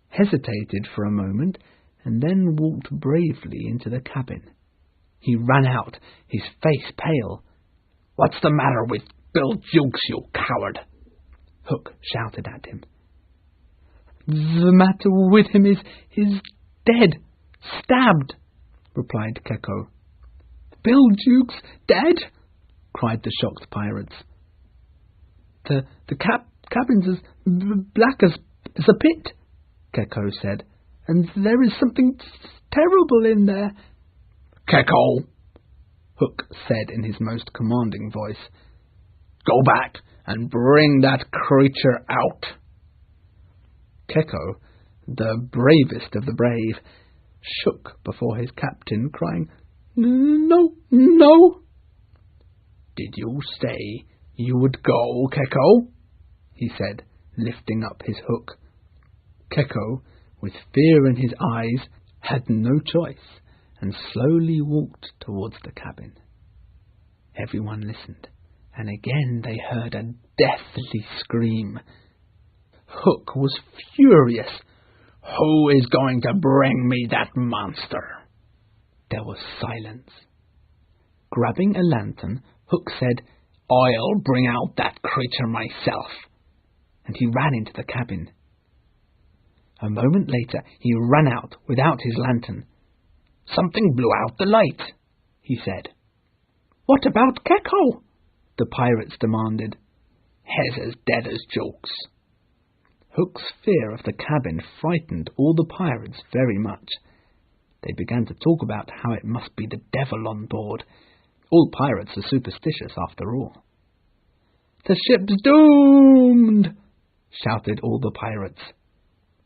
hesitated for a moment and then walked bravely into the cabin. He ran out, his face pale. "What's the matter with Bill Jukes, you coward?" Hook shouted at him. "The matter with him is he's dead, stabbed," replied Keko. "Bill Jukes dead?" cried the shocked pirates. The cabin's as black as a pit," Keko said, "and there is something terrible in there." "Keko," Hook said in his most commanding voice, "go back and bring that creature out." Keko, the bravest of the brave, shook before his captain, crying, "No, no." "Did you say you would go, Keko?" he said, lifting up his hook. Keko, with fear in his eyes, had no choice, and slowly walked towards the cabin. Everyone listened, and again they heard a deathly scream. Hook was furious. "Who is going to bring me that monster?" There was silence. Grabbing a lantern, Hook said, "I'll bring out that creature myself," and he ran into the cabin. A moment later he ran out without his lantern. "Something blew out the light," he said. "What about Keko?" the pirates demanded. "He's as dead as jokes." Hook's fear of the cabin frightened all the pirates very much. They began to talk about how it must be the devil on board. All pirates are superstitious after all. "The ship's doomed!" shouted all the pirates.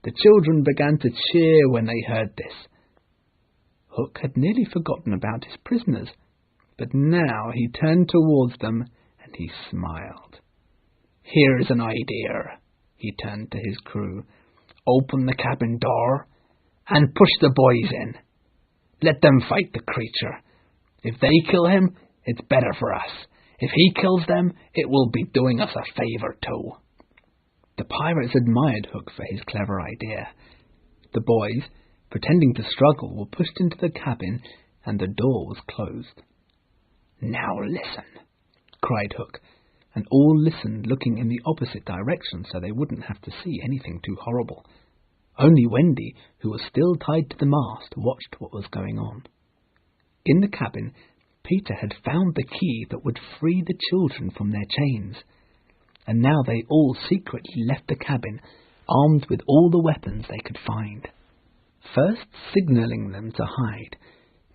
The children began to cheer when they heard this. Hook had nearly forgotten about his prisoners, but now he turned towards them and he smiled. "Here's an idea," he turned to his crew. "Open the cabin door and push the boys in. Let them fight the creature. If they kill him, it's better for us. If he kills them, it will be doing us a favour too." The pirates admired Hook for his clever idea. The boys, pretending to struggle, were pushed into the cabin, and the door was closed. "Now listen," cried Hook, and all listened, looking in the opposite direction so they wouldn't have to see anything too horrible. Only Wendy, who was still tied to the mast, watched what was going on. In the cabin, Peter had found the key that would free the children from their chains, and now they all secretly left the cabin, armed with all the weapons they could find. First signalling them to hide,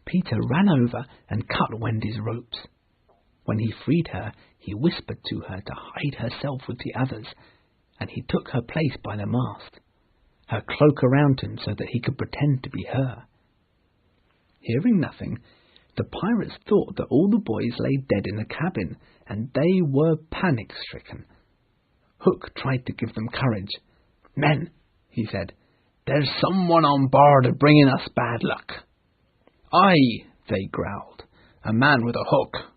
Peter ran over and cut Wendy's ropes. When he freed her, he whispered to her to hide herself with the others, and he took her place by the mast, her cloak around him so that he could pretend to be her. Hearing nothing, the pirates thought that all the boys lay dead in the cabin, and they were panic-stricken. Hook tried to give them courage. "Men," he said, "there's someone on board bringing us bad luck." "Aye," they growled, "a man with a hook."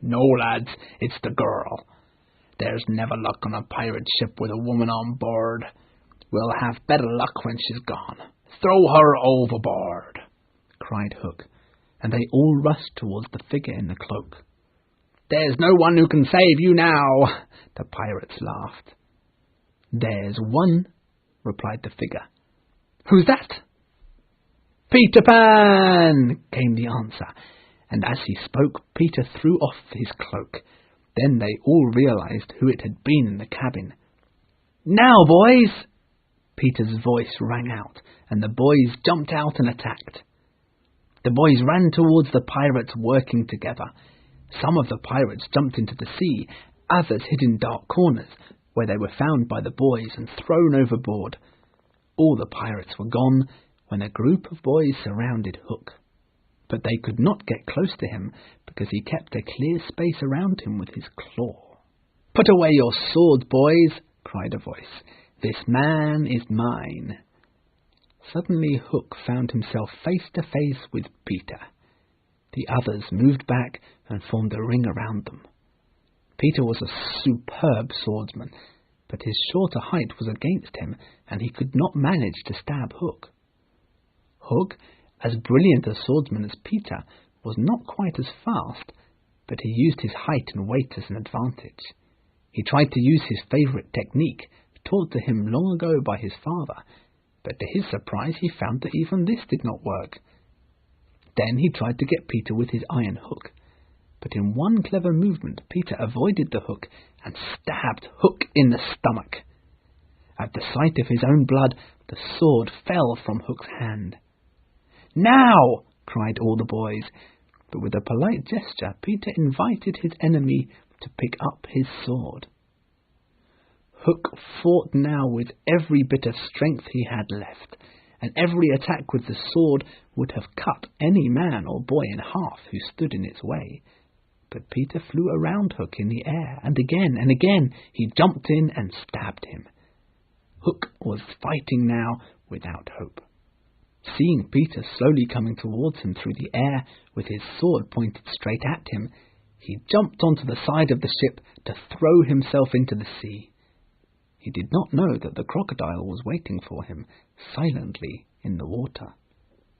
"No, lads, it's the girl. There's never luck on a pirate ship with a woman on board. We'll have better luck when she's gone. Throw her overboard," cried Hook, and they all rushed towards the figure in the cloak. "There's no one who can save you now," the pirates laughed. "There's one," replied the figure. "Who's that?" "Peter Pan," came the answer, and as he spoke, Peter threw off his cloak. Then they all realized who it had been in the cabin. "Now, boys!" Peter's voice rang out, and the boys jumped out and attacked. The boys ran towards the pirates, working together. Some of the pirates jumped into the sea, others hid in dark corners, where they were found by the boys and thrown overboard. All the pirates were gone when a group of boys surrounded Hook. But they could not get close to him, because he kept a clear space around him with his claw. "Put away your swords, boys," cried a voice. "This man is mine." Suddenly Hook found himself face to face with Peter. The others moved back and formed a ring around them. Peter was a superb swordsman, but his shorter height was against him, and he could not manage to stab Hook. Hook, as brilliant a swordsman as Peter, was not quite as fast, but he used his height and weight as an advantage. He tried to use his favourite technique, taught to him long ago by his father, but to his surprise he found that even this did not work. Then he tried to get Peter with his iron hook, but in one clever movement Peter avoided the hook and stabbed Hook in the stomach. At the sight of his own blood, the sword fell from Hook's hand. "Now!" cried all the boys, but with a polite gesture Peter invited his enemy to pick up his sword. Hook fought now with every bit of strength he had left, and every attack with the sword would have cut any man or boy in half who stood in its way. But Peter flew around Hook in the air, and again he jumped in and stabbed him. Hook was fighting now without hope. Seeing Peter slowly coming towards him through the air with his sword pointed straight at him, he jumped onto the side of the ship to throw himself into the sea. He did not know that the crocodile was waiting for him, silently in the water.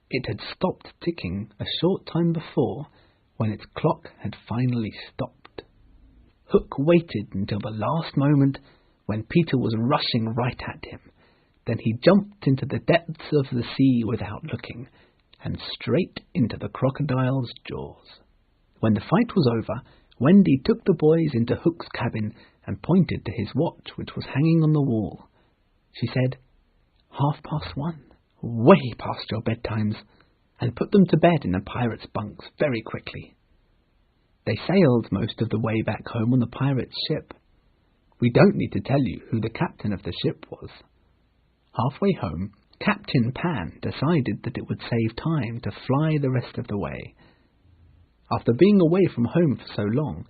It had stopped ticking a short time before, when its clock had finally stopped. Hook waited until the last moment, when Peter was rushing right at him. Then he jumped into the depths of the sea without looking, and straight into the crocodile's jaws. When the fight was over, Wendy took the boys into Hook's cabin and pointed to his watch, which was hanging on the wall. She said, 1:30, way past your bedtimes, and put them to bed in the pirates' bunks very quickly. They sailed most of the way back home on the pirate's ship. We don't need to tell you who the captain of the ship was. Halfway home, Captain Pan decided that it would save time to fly the rest of the way. After being away from home for so long,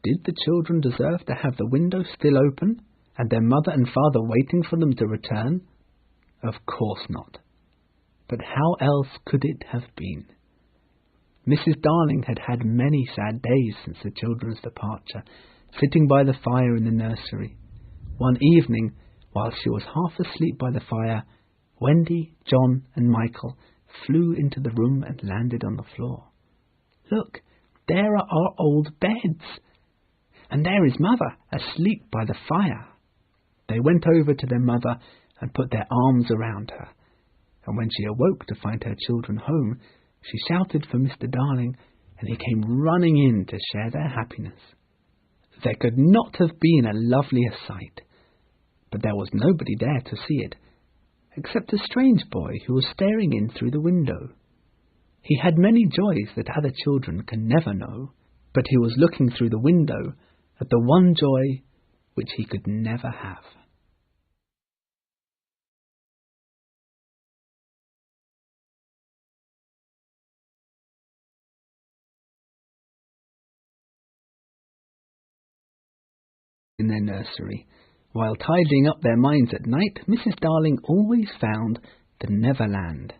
did the children deserve to have the window still open and their mother and father waiting for them to return? Of course not. But how else could it have been? Mrs. Darling had had many sad days since the children's departure, sitting by the fire in the nursery. One evening, while she was half asleep by the fire, Wendy, John, and Michael flew into the room and landed on the floor. Look, there are our old beds, and there is Mother asleep by the fire. They went over to their mother and put their arms around her, and when she awoke to find her children home, she shouted for Mr. Darling, and he came running in to share their happiness. There could not have been a lovelier sight, but there was nobody there to see it, except a strange boy who was staring in through the window. He had many joys that other children can never know, but he was looking through the window at the one joy which he could never have. In their nursery, while tidying up their minds at night, Mrs. Darling always found the Neverland.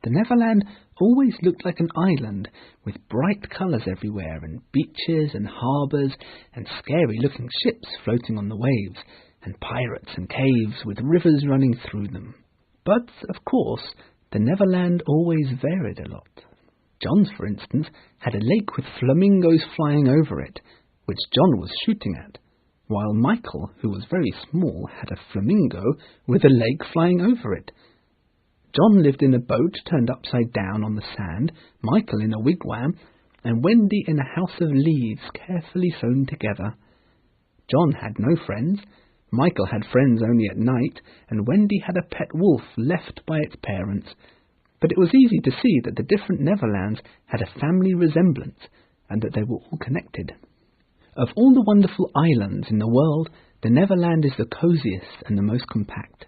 The Neverland always looked like an island, with bright colours everywhere, and beaches and harbours, and scary-looking ships floating on the waves, and pirates and caves with rivers running through them. But, of course, the Neverland always varied a lot. John's, for instance, had a lake with flamingos flying over it, which John was shooting at, while Michael, who was very small, had a flamingo with a lake flying over it. John lived in a boat turned upside down on the sand, Michael in a wigwam, and Wendy in a house of leaves carefully sewn together. John had no friends, Michael had friends only at night, and Wendy had a pet wolf left by its parents. But it was easy to see that the different Neverlands had a family resemblance, and that they were all connected. Of all the wonderful islands in the world, the Neverland is the cosiest and the most compact.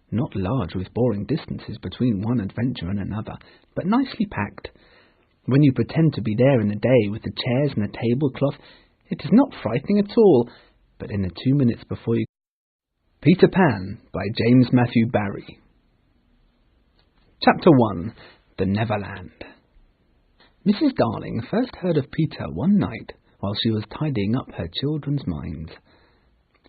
Not large with boring distances between one adventure and another, but nicely packed. When you pretend to be there in the day with the chairs and the tablecloth, it is not frightening at all, but in the 2 minutes before you... Peter Pan by James Matthew Barrie. Chapter 1. The Neverland. Mrs. Darling first heard of Peter one night while she was tidying up her children's minds.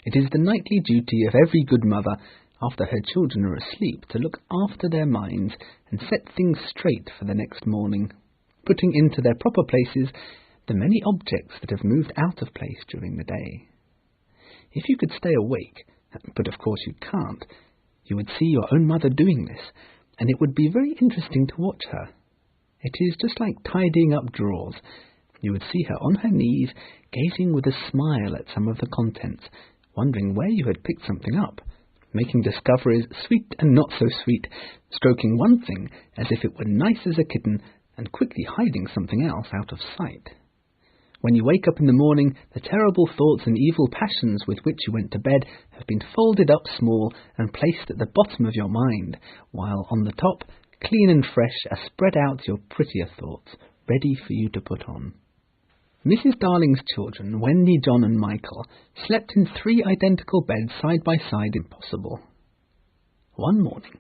It is the nightly duty of every good mother, after her children are asleep, to look after their minds and set things straight for the next morning, putting into their proper places the many objects that have moved out of place during the day. If you could stay awake, but of course you can't, you would see your own mother doing this, and it would be very interesting to watch her. It is just like tidying up drawers. You would see her on her knees, gazing with a smile at some of the contents, wondering where you had picked something up, making discoveries sweet and not so sweet, stroking one thing as if it were nice as a kitten, and quickly hiding something else out of sight. When you wake up in the morning, the terrible thoughts and evil passions with which you went to bed have been folded up small and placed at the bottom of your mind, while on the top, clean and fresh, are spread out your prettier thoughts, ready for you to put on. Mrs. Darling's children, Wendy, John and Michael, slept in 3 identical beds side by side if possible. One morning,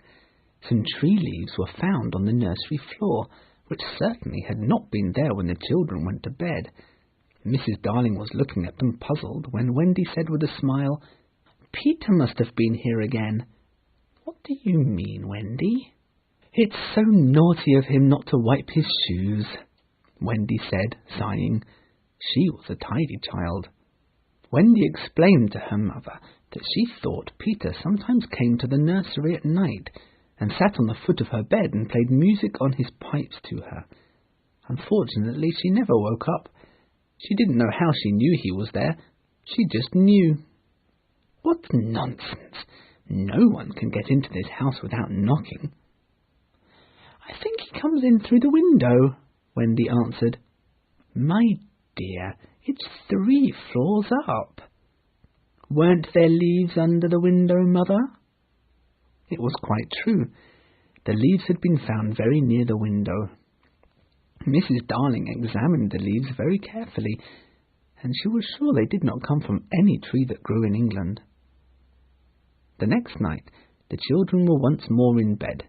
some tree leaves were found on the nursery floor, which certainly had not been there when the children went to bed. Mrs. Darling was looking at them puzzled when Wendy said with a smile, "Peter must have been here again." "What do you mean, Wendy?" "It's so naughty of him not to wipe his shoes," Wendy said, sighing. She was a tidy child. Wendy explained to her mother that she thought Peter sometimes came to the nursery at night and sat on the foot of her bed and played music on his pipes to her. Unfortunately, she never woke up. She didn't know how she knew he was there. She just knew. "What nonsense! No one can get into this house without knocking." "I think he comes in through the window," Wendy answered. "My dear, it's 3 floors up." "Weren't there leaves under the window, Mother?" It was quite true. The leaves had been found very near the window. Mrs. Darling examined the leaves very carefully, and she was sure they did not come from any tree that grew in England. The next night, the children were once more in bed.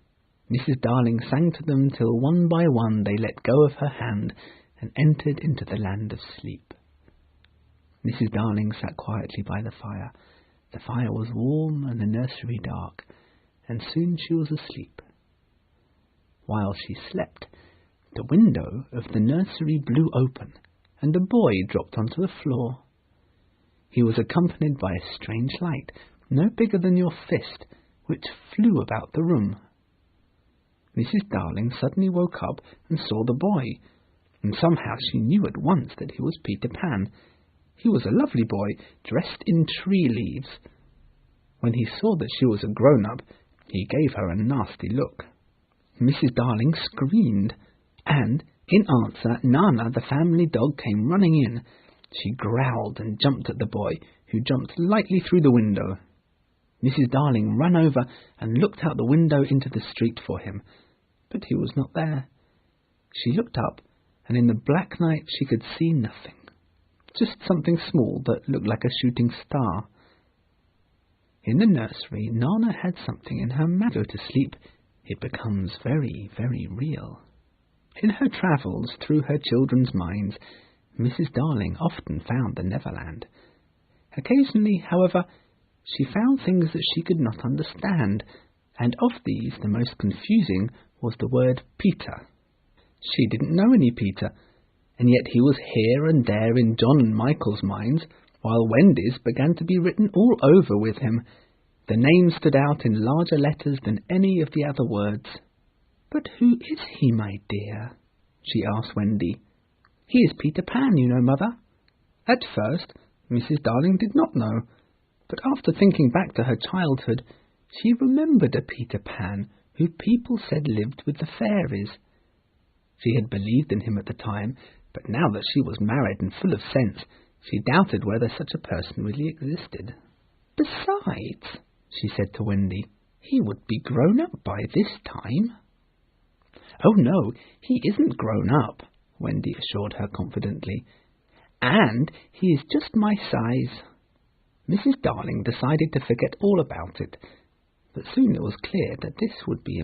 Mrs. Darling sang to them till one by one they let go of her hand and entered into the land of sleep. Mrs. Darling sat quietly by the fire. The fire was warm and the nursery dark, and soon she was asleep. While she slept, the window of the nursery blew open, and a boy dropped onto the floor. He was accompanied by a strange light, no bigger than your fist, which flew about the room. Mrs. Darling suddenly woke up and saw the boy, and somehow she knew at once that he was Peter Pan. He was a lovely boy, dressed in tree leaves. When he saw that she was a grown-up, he gave her a nasty look. Mrs. Darling screamed, and, in answer, Nana, the family dog, came running in. She growled and jumped at the boy, who jumped lightly through the window. Mrs. Darling ran over and looked out the window into the street for him, but he was not there. She looked up, and in the black night she could see nothing, just something small that looked like a shooting star. In the nursery, Nana had something in her mouth. Go to sleep, it becomes very, very real. In her travels through her children's minds, Mrs. Darling often found the Neverland. Occasionally, however, she found things that she could not understand, and of these the most confusing was the word Peter. She didn't know any Peter, and yet he was here and there in John and Michael's minds, while Wendy's began to be written all over with him. The name stood out in larger letters than any of the other words. "But who is he, my dear?" she asked Wendy. "He is Peter Pan, you know, Mother." At first, Mrs. Darling did not know, but after thinking back to her childhood, she remembered a Peter Pan who people said lived with the fairies. She had believed in him at the time, but now that she was married and full of sense, she doubted whether such a person really existed. "Besides," she said to Wendy, "he would be grown up by this time." "Oh no, he isn't grown up," Wendy assured her confidently. "And he is just my size." Mrs. Darling decided to forget all about it, but soon it was clear that this would be